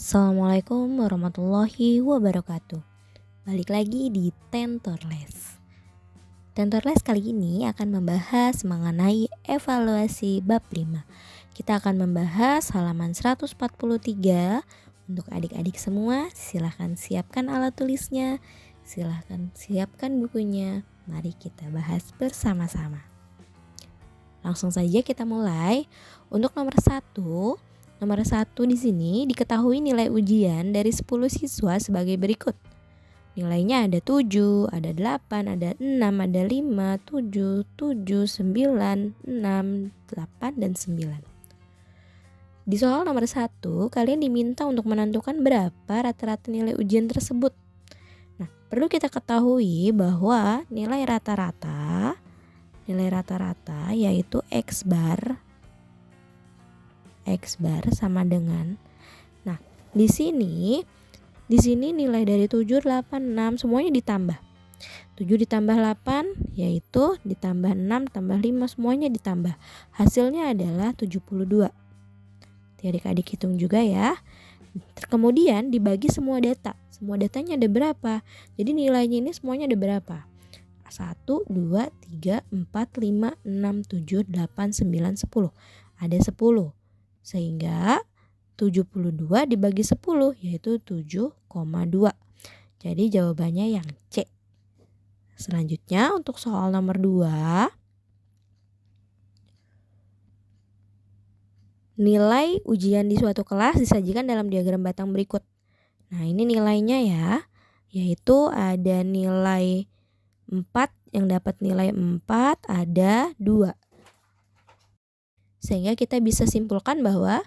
Assalamualaikum warahmatullahi wabarakatuh. Balik lagi di Tentorles. Tentorles kali ini akan membahas mengenai evaluasi bab 5. Kita akan membahas halaman 143. Untuk adik-adik semua, silahkan siapkan alat tulisnya, silahkan siapkan bukunya. Mari kita bahas bersama-sama. Langsung saja kita mulai. Untuk nomor 1 di sini diketahui nilai ujian dari 10 siswa sebagai berikut. Nilainya ada 7, ada 8, ada 6, ada 5, 7, 7, 9, 6, 8, dan 9. Di soal nomor 1, kalian diminta untuk menentukan berapa rata-rata nilai ujian tersebut. Nah, perlu kita ketahui bahwa nilai rata-rata yaitu X bar sama dengan, nah di sini nilai dari 7, 8, 6 semuanya ditambah. 7 ditambah 8 yaitu ditambah 6 tambah 5 semuanya ditambah. Hasilnya adalah 72. Adik-adik hitung juga ya. Kemudian dibagi semua data. Semua datanya ada berapa? Jadi nilainya ini semuanya ada berapa? 1, 2, 3, 4, 5, 6, 7, 8, 9, 10. Ada 10. Sehingga 72 dibagi 10 yaitu 7,2. Jadi jawabannya yang C. Selanjutnya untuk soal nomor 2. Nilai ujian di suatu kelas disajikan dalam diagram batang berikut. Nah, ini nilainya ya. Yaitu ada nilai 4, yang dapat nilai 4 ada 2. Sehingga kita bisa simpulkan bahwa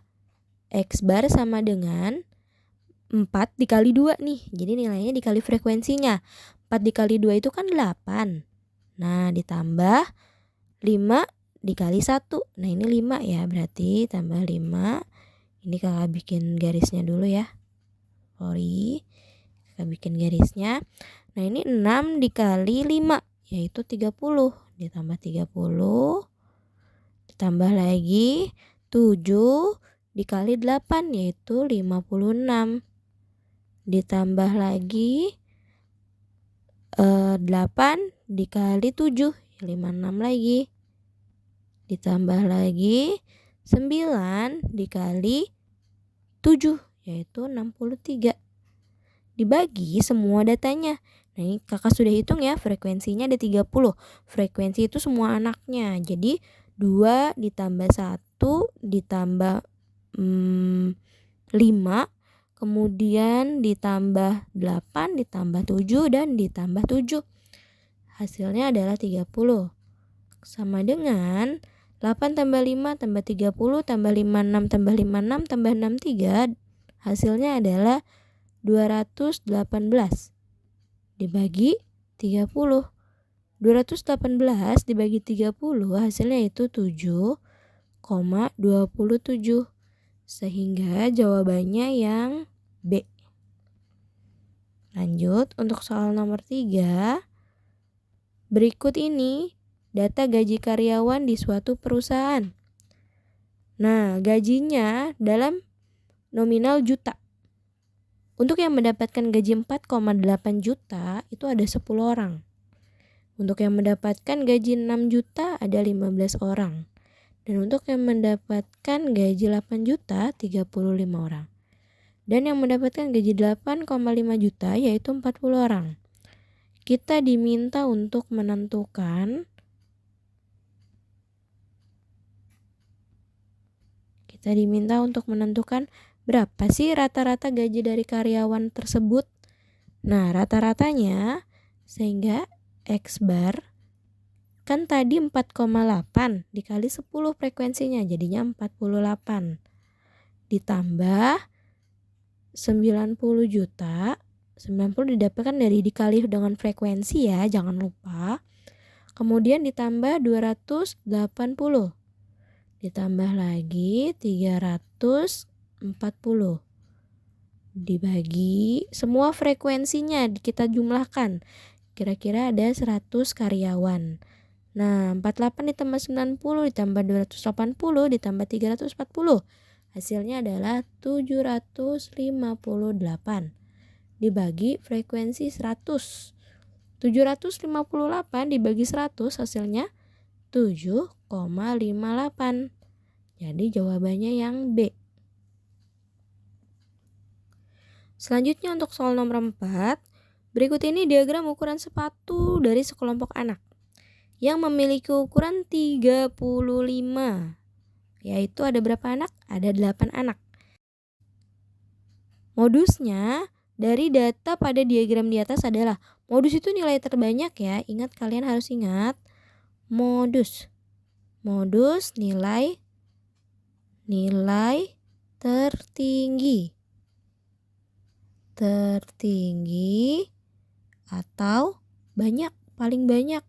X bar sama dengan 4 dikali 2 nih. Jadi nilainya dikali frekuensinya. 4 dikali 2 itu kan 8. Nah, ditambah 5 dikali 1. Nah, ini 5 ya. Berarti tambah 5. Ini kakak bikin garisnya dulu ya. Sorry. Kakak bikin garisnya. Nah, ini 6 dikali 5 yaitu 30. Ditambah 30. Ditambah lagi 7 dikali 8 yaitu 56. Ditambah lagi 8 dikali 7 56 lagi. Ditambah lagi 9 dikali 7 yaitu 63. Dibagi semua datanya. Nah, ini kakak sudah hitung ya, frekuensinya ada 30. Frekuensi itu semua anaknya. Jadi 2 ditambah 1 ditambah 5, kemudian ditambah 8 ditambah 7 dan ditambah 7. Hasilnya adalah 30. Sama dengan 8 tambah 5 tambah 30 tambah 56 tambah 56 tambah 63. Hasilnya adalah 218 dibagi 30. 218 dibagi 30 hasilnya itu 7,27. Sehingga jawabannya yang B. Lanjut untuk soal nomor 3. Berikut ini data gaji karyawan di suatu perusahaan. Nah, gajinya dalam nominal juta. Untuk yang mendapatkan gaji 4,8 juta itu ada 10 orang. Untuk yang mendapatkan gaji 6 juta ada 15 orang. Dan untuk yang mendapatkan gaji 8 juta 35 orang. Dan yang mendapatkan gaji 8,5 juta yaitu 40 orang. Kita diminta untuk menentukan berapa sih rata-rata gaji dari karyawan tersebut. Nah, rata-ratanya sehingga X bar kan tadi 4,8 dikali 10 frekuensinya jadinya 48. Ditambah 90 juta. 90 didapatkan dari dikali dengan frekuensi ya, jangan lupa. Kemudian ditambah 280. Ditambah lagi 340. Dibagi semua frekuensinya kita jumlahkan. Kira-kira ada 100 karyawan. Nah, 48 ditambah 90 ditambah 280 ditambah 340. Hasilnya adalah 758 dibagi frekuensi 100. 758 dibagi 100 hasilnya 7,58. Jadi jawabannya yang B. Selanjutnya untuk soal nomor 4. Berikut ini diagram ukuran sepatu dari sekelompok anak yang memiliki ukuran 35. Yaitu ada berapa anak? Ada 8 anak. Modusnya dari data pada diagram di atas adalah, modus itu nilai terbanyak ya. Ingat, kalian harus ingat modus. Modus nilai tertinggi. Tertinggi atau banyak, paling banyak.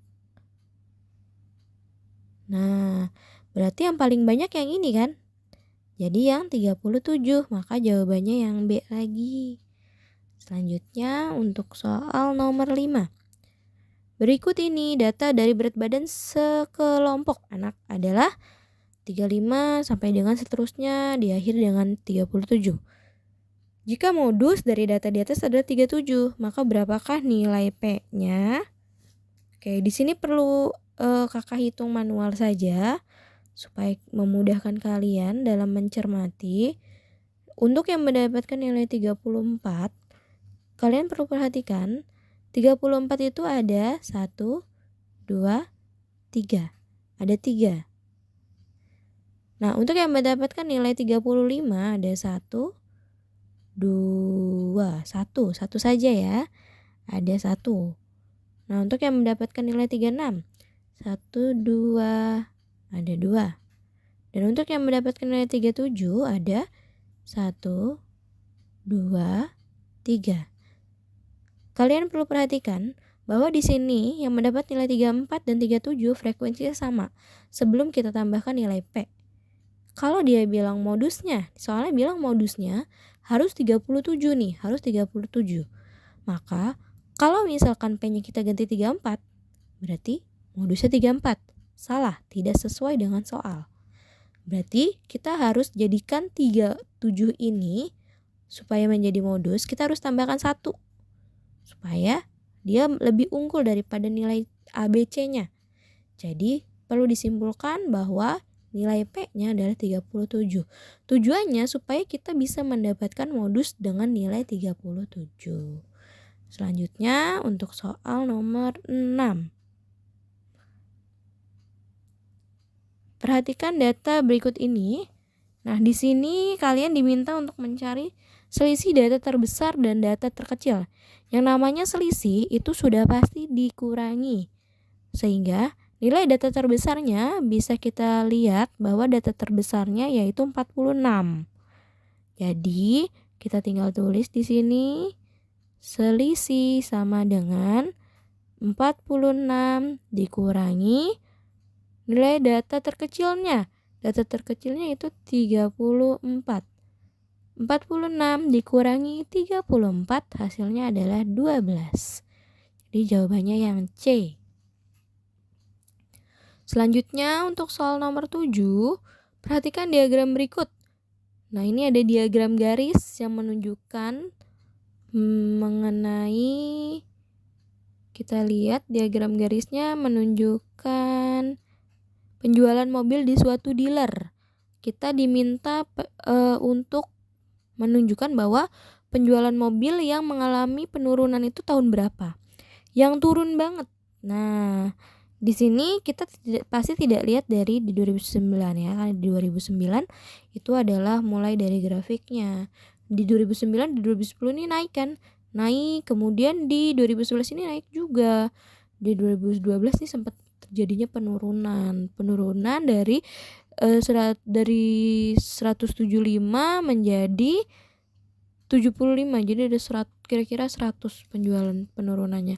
Nah, berarti yang paling banyak yang ini kan? Jadi yang 37, maka jawabannya yang B lagi. Selanjutnya untuk soal nomor 5. Berikut ini data dari berat badan sekelompok anak adalah 35 sampai dengan seterusnya diakhiri dengan 37. Jika modus dari data di atas adalah 37, maka berapakah nilai P-nya? Oke, di sini perlu kakak hitung manual saja supaya memudahkan kalian dalam mencermati. Untuk yang mendapatkan nilai 34, kalian perlu perhatikan 34 itu ada 1, 2, 3. Ada 3. Nah, untuk yang mendapatkan nilai 35 ada 1, 2, 1 saja ya. Ada 1. Nah, untuk yang mendapatkan nilai 36, 1, 2, ada 2. Dan untuk yang mendapatkan nilai 37 ada 1, 2, 3. Kalian perlu perhatikan bahwa di sini yang mendapat nilai 34 dan 37 frekuensinya sama sebelum kita tambahkan nilai P. Kalau dia bilang modusnya, soalnya bilang modusnya harus 37 nih, harus 37. Maka kalau misalkan P-nya kita ganti 34, berarti modusnya 34. Salah, tidak sesuai dengan soal. Berarti kita harus jadikan 37 ini supaya menjadi modus, kita harus tambahkan 1. Supaya dia lebih unggul daripada nilai ABC-nya. Jadi perlu disimpulkan bahwa nilai P-nya adalah 37. Tujuannya supaya kita bisa mendapatkan modus dengan nilai 37. Selanjutnya untuk soal nomor 6. Perhatikan data berikut ini. Nah, di sini kalian diminta untuk mencari selisih data terbesar dan data terkecil. Yang namanya selisih itu sudah pasti dikurangi. Sehingga nilai data terbesarnya bisa kita lihat bahwa data terbesarnya yaitu 46. Jadi, kita tinggal tulis di sini selisih sama dengan 46 dikurangi nilai data terkecilnya. Data terkecilnya itu 34. 46 dikurangi 34 hasilnya adalah 12. Jadi jawabannya yang C. Selanjutnya untuk soal nomor 7, perhatikan diagram berikut. Nah, ini ada diagram garis yang menunjukkan mengenai, kita lihat diagram garisnya menunjukkan penjualan mobil di suatu dealer. Kita diminta untuk menunjukkan bahwa penjualan mobil yang mengalami penurunan itu tahun berapa. Yang turun banget. Nah, di sini kita pasti tidak lihat dari di 2009 ya. Karena di 2009 itu adalah mulai dari grafiknya. Di 2009, di 2010 ini naik kan. Naik, kemudian di 2011 ini naik juga. Di 2012 ini sempat terjadinya penurunan dari 175 menjadi 75. Jadi ada kira-kira 100 penjualan penurunannya.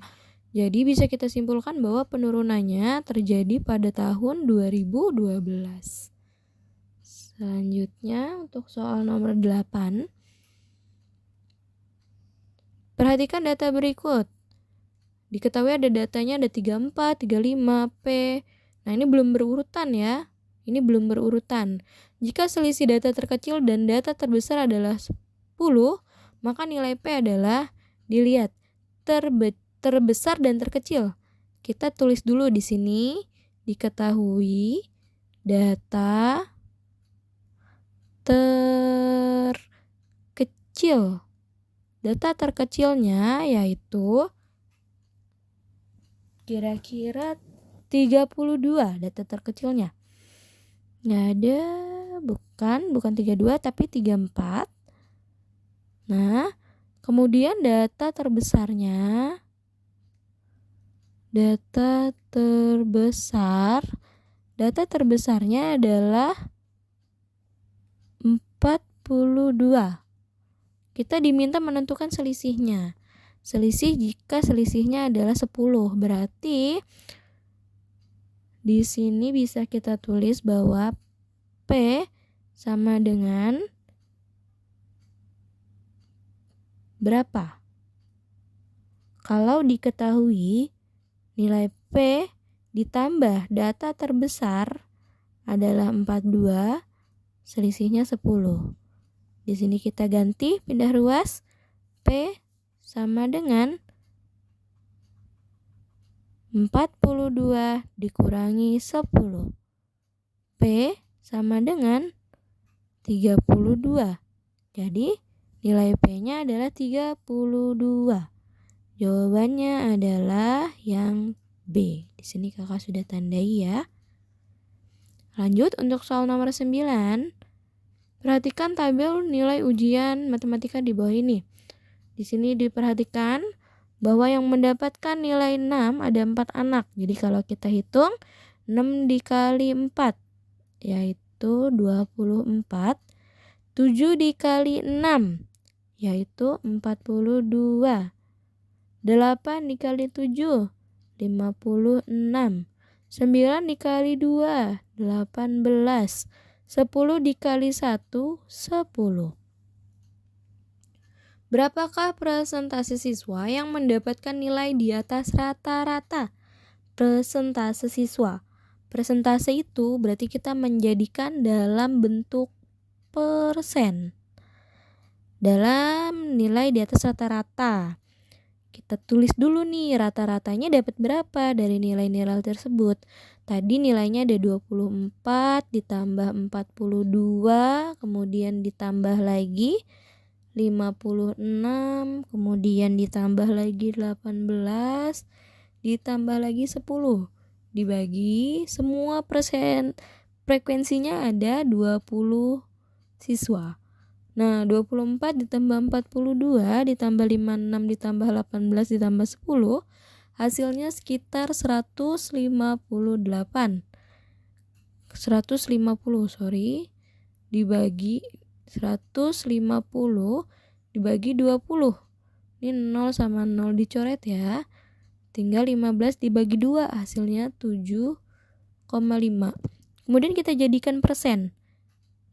Jadi bisa kita simpulkan bahwa penurunannya terjadi pada tahun 2012. Selanjutnya untuk soal nomor 8. Perhatikan data berikut. Diketahui ada datanya ada 34, 35, P. Nah, ini belum berurutan ya. Ini belum berurutan. Jika selisih data terkecil dan data terbesar adalah 10, maka nilai P adalah dilihat terbesar dan terkecil. Kita tulis dulu di sini, diketahui data terkecil. Data terkecilnya yaitu kira-kira 32 data terkecilnya. Nggak ada, bukan 32 tapi 34. Nah, kemudian data terbesarnya adalah 42. Kita diminta menentukan selisihnya. Jika selisihnya adalah 10, berarti di sini bisa kita tulis bahwa P sama dengan berapa? Kalau diketahui nilai P ditambah data terbesar adalah 42, selisihnya 10. Di sini kita ganti, pindah ruas, P sama dengan 42 dikurangi 10. P sama dengan 32. Jadi nilai P-nya adalah 32. Jawabannya adalah yang B. Di sini kakak sudah tandai ya. Lanjut untuk soal nomor 9. Perhatikan tabel nilai ujian matematika di bawah ini. Di sini diperhatikan bahwa yang mendapatkan nilai 6 ada 4 anak. Jadi kalau kita hitung 6 dikali 4 yaitu 24. 7 dikali 6 yaitu 42. 8 dikali 7 56. 9 dikali 2 18. 10 dikali 1 10. Berapakah persentase siswa yang mendapatkan nilai di atas rata-rata? Persentase siswa. Persentase itu berarti kita menjadikan dalam bentuk persen. Dalam nilai di atas rata-rata. Kita tulis dulu nih rata-ratanya dapat berapa dari nilai-nilai tersebut. Tadi nilainya ada 24 ditambah 42, kemudian ditambah lagi 56, kemudian ditambah lagi 18, ditambah lagi 10. Dibagi semua persen frekuensinya ada 20 siswa. Nah, 24 ditambah 42 ditambah 56 ditambah 18 ditambah 10 hasilnya sekitar 150 dibagi 150 dibagi 20. Ini 0 sama 0 dicoret ya. Tinggal 15 dibagi 2 hasilnya 7,5. Kemudian kita jadikan persen.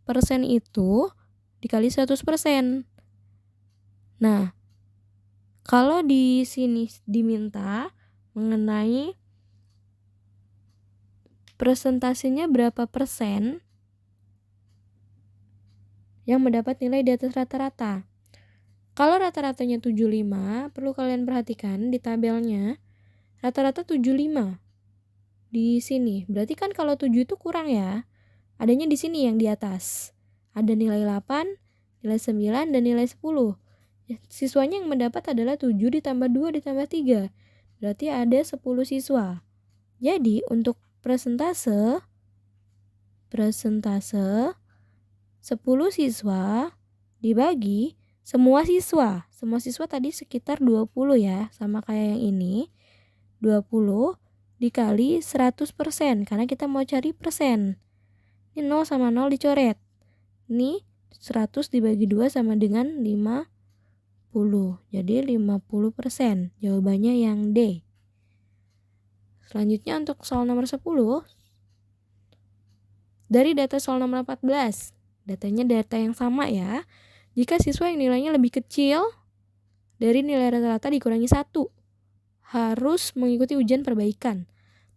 Persen itu dikali 100%. Nah, kalau di sini diminta mengenai persentasenya berapa persen yang mendapat nilai di atas rata-rata. Kalau rata-ratanya 75, perlu kalian perhatikan di tabelnya, rata-rata 75 di sini. Berarti kan kalau 7 itu kurang ya. Adanya di sini yang di atas. Ada nilai 8, nilai 9, dan nilai 10. Siswanya yang mendapat adalah 7 ditambah 2 ditambah 3. Berarti ada 10 siswa. Jadi untuk persentase 10 siswa dibagi semua siswa. Semua siswa tadi sekitar 20 ya, sama kayak yang ini. 20 dikali 100% karena kita mau cari persen. Ini 0 sama 0 dicoret. Ini 100 dibagi 2 sama dengan 50. Jadi 50%. Jawabannya yang D. Selanjutnya untuk soal nomor 10. Dari data soal nomor 14. Datanya data yang sama ya. Jika siswa yang nilainya lebih kecil dari nilai rata-rata dikurangi 1 harus mengikuti ujian perbaikan.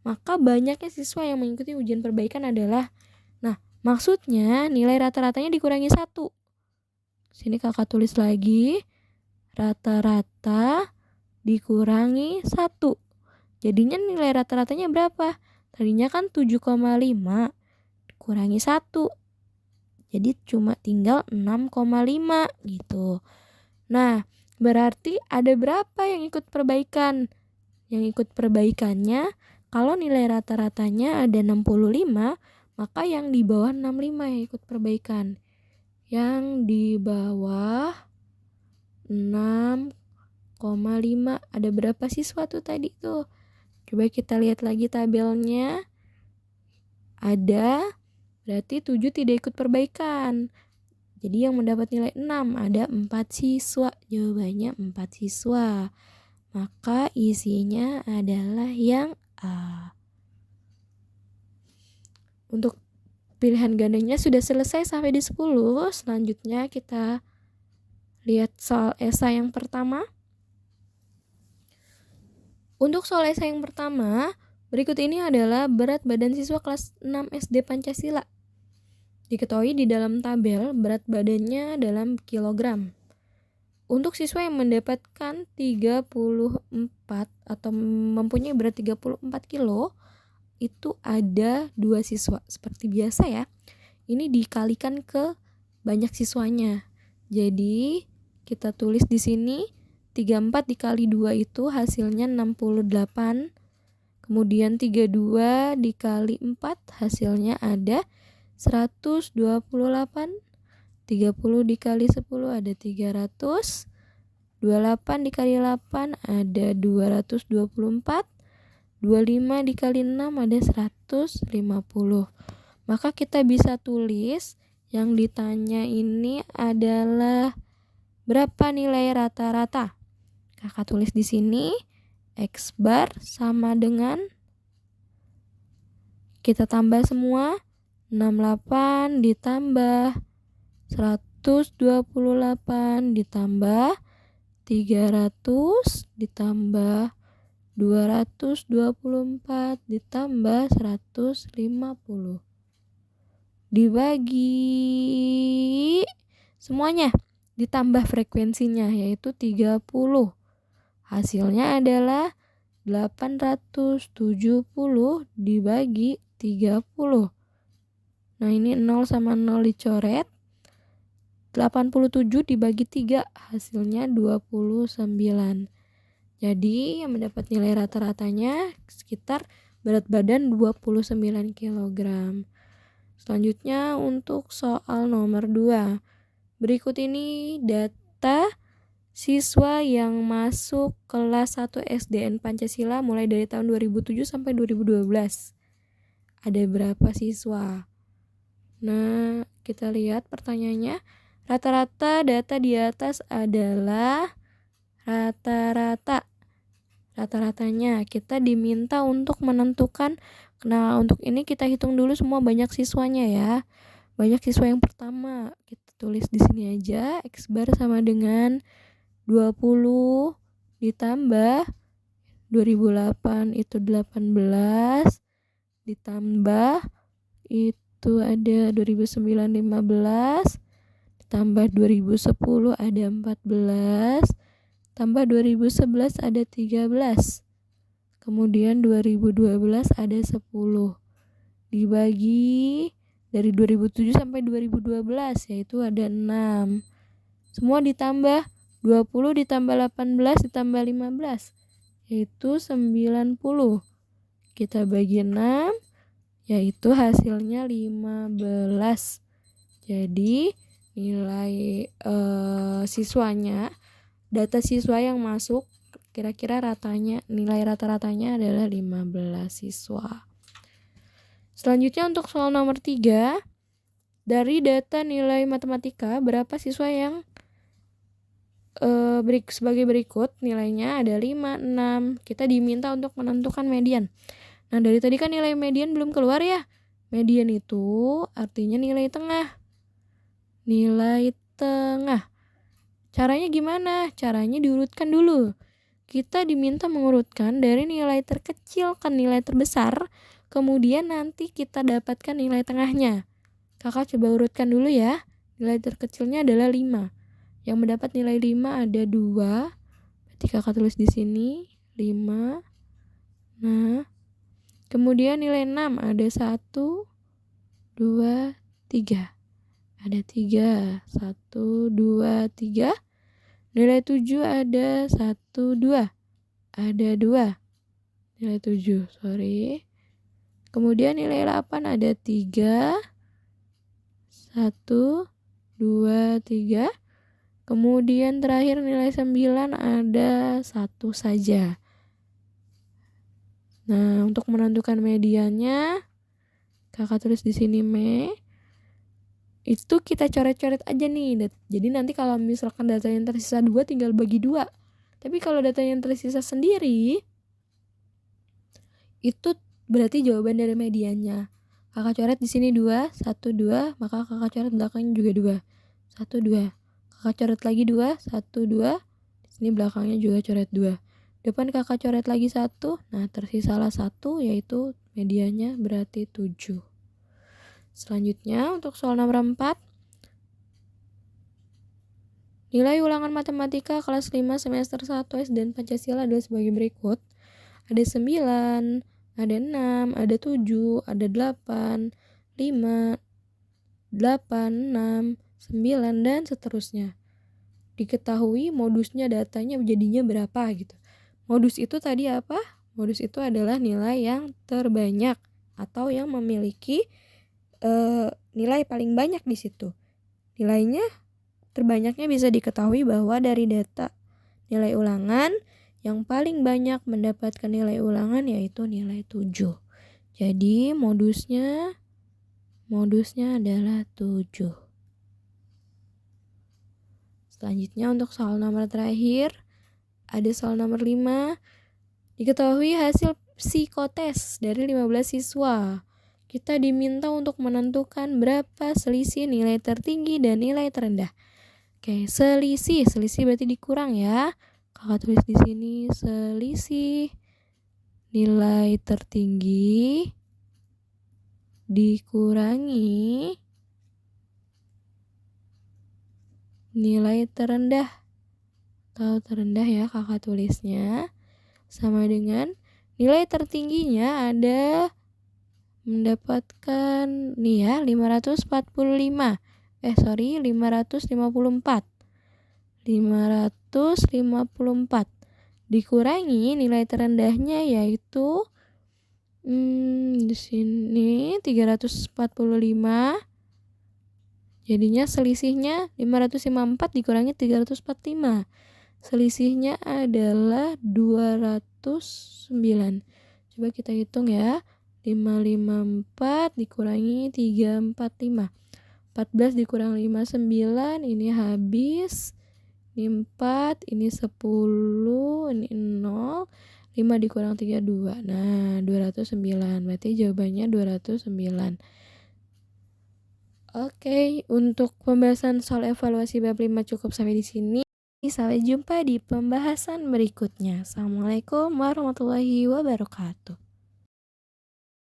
Maka banyaknya siswa yang mengikuti ujian perbaikan adalah Maksudnya nilai rata-ratanya dikurangi 1. Sini kakak tulis lagi, rata-rata dikurangi 1. Jadinya nilai rata-ratanya berapa? Tadinya kan 7,5 kurangi 1. Jadi cuma tinggal 6,5 gitu. Nah, berarti ada berapa yang ikut perbaikan? Yang ikut perbaikannya, kalau nilai rata-ratanya ada 65, maka yang di bawah 65 yang ikut perbaikan. Yang di bawah 6,5. Ada berapa siswa tuh tadi tuh? Coba kita lihat lagi tabelnya. Ada, berarti 7 tidak ikut perbaikan. Jadi yang mendapat nilai 6 ada 4 siswa. Jawabannya 4 siswa. Maka isinya adalah yang A. Untuk pilihan gandanya sudah selesai sampai di 10. Selanjutnya kita lihat soal esai yang pertama. Untuk soal esai yang pertama, berikut ini adalah berat badan siswa kelas 6 SD Pancasila. Diketahui di dalam tabel berat badannya dalam kilogram. Untuk siswa yang mendapatkan 34 atau mempunyai berat 34 kilo, itu ada 2 siswa. Seperti biasa ya, ini dikalikan ke banyak siswanya. Jadi kita tulis di sini 34 dikali 2 itu hasilnya 68. Kemudian 32 dikali 4 hasilnya ada 128. 30 dikali 10 ada 300. 28 dikali 8 ada 224. 25 dikali 6 ada 150. Maka kita bisa tulis yang ditanya ini adalah berapa nilai rata-rata. Kakak tulis di sini X bar sama dengan, kita tambah semua, 68 ditambah 128 ditambah 300 ditambah 224 ditambah 150 dibagi semuanya, ditambah frekuensinya yaitu 30. Hasilnya adalah 870 dibagi 30. Nah, ini 0 sama 0 dicoret. 87 dibagi 3 hasilnya 29. Jadi yang mendapat nilai rata-ratanya sekitar berat badan 29 kg. Selanjutnya untuk soal nomor 2. Berikut ini data siswa yang masuk kelas 1 SDN Pancasila mulai dari tahun 2007 sampai 2012. Ada berapa siswa? Nah, kita lihat pertanyaannya. Rata-rata data di atas adalah rata-ratanya. Kita diminta untuk menentukan. Nah, untuk ini kita hitung dulu semua banyak siswanya ya. Banyak siswa yang pertama, kita tulis di sini aja. X bar sama dengan 20 ditambah 2008 itu 18 ditambah itu ada 2009 15 tambah 2010 ada 14, tambah 2011 ada 13, kemudian 2012 ada 10, dibagi dari 2007 sampai 2012 yaitu ada 6. Semua ditambah 20 ditambah 18 ditambah 15 yaitu 90. Kita bagi 6 yaitu hasilnya 15. Jadi nilai siswanya, data siswa yang masuk kira-kira nilai rata-ratanya adalah 15 siswa. Selanjutnya untuk soal nomor 3, dari data nilai matematika berapa siswa yang sebagai berikut, nilainya ada 5, 6. Kita diminta untuk menentukan median. Nah, dari tadi kan nilai median belum keluar ya. Median itu artinya nilai tengah. Nilai tengah. Caranya gimana? Caranya diurutkan dulu. Kita diminta mengurutkan dari nilai terkecil ke nilai terbesar, kemudian nanti kita dapatkan nilai tengahnya. Kakak coba urutkan dulu ya. Nilai terkecilnya adalah 5. Yang mendapat nilai 5 ada 2. Berarti kakak tulis di sini 5. Nah, kemudian nilai 6 ada 1, 2, 3. Ada 3. 1, 2, 3. Nilai 7 ada 1, 2. Ada 2. Nilai 7, sorry. Kemudian nilai 8 ada 3. 1, 2, 3. Kemudian terakhir nilai 9 ada 1 saja. Nah, untuk menentukan mediannya, kakak tulis di sini itu kita coret-coret aja nih. Jadi nanti kalau misalkan data yang tersisa 2 tinggal bagi 2. Tapi kalau data yang tersisa sendiri, itu berarti jawaban dari mediannya. Kakak coret di sini 2, 1, 2, maka kakak coret belakangnya juga 2. 1, 2. Kakak coret lagi 2, 1, 2. Di sini belakangnya juga coret 2. Depan kakak coret lagi 1. Nah, tersisalah 1, yaitu mediannya berarti 7. Selanjutnya untuk soal nomor 4. Nilai ulangan matematika kelas 5 semester 1 SD Pancasila adalah sebagai berikut. Ada 9, ada 6, ada 7, ada 8, 5, 8, 6, 9, dan seterusnya. Diketahui modusnya datanya jadinya berapa gitu. Modus itu tadi apa? Modus itu adalah nilai yang terbanyak atau yang memiliki nilai paling banyak di situ. Nilainya terbanyaknya bisa diketahui bahwa dari data nilai ulangan yang paling banyak mendapatkan nilai ulangan yaitu nilai 7. Jadi modusnya adalah 7. Selanjutnya untuk soal nomor terakhir, ada soal nomor 5. Diketahui hasil psikotes dari 15 siswa. Kita diminta untuk menentukan berapa selisih nilai tertinggi dan nilai terendah. Oke, selisih berarti dikurang ya. Kakak tulis di sini selisih nilai tertinggi dikurangi nilai terendah. Atau terendah ya kakak tulisnya. Sama dengan nilai tertingginya ada mendapatkan nih ya 554 dikurangi nilai terendahnya yaitu di sini 345. Jadinya selisihnya 554 dikurangi 345. Selisihnya adalah 209. Coba kita hitung ya. 554 dikurangi 345. 14 dikurang 59, ini habis. Ini 4, ini 10, ini 0. 5 dikurang 32. Nah, 209. Berarti jawabannya 209. Oke, untuk pembahasan soal evaluasi bab 5 cukup sampai di sini. Sampai jumpa di pembahasan berikutnya. Assalamualaikum warahmatullahi wabarakatuh.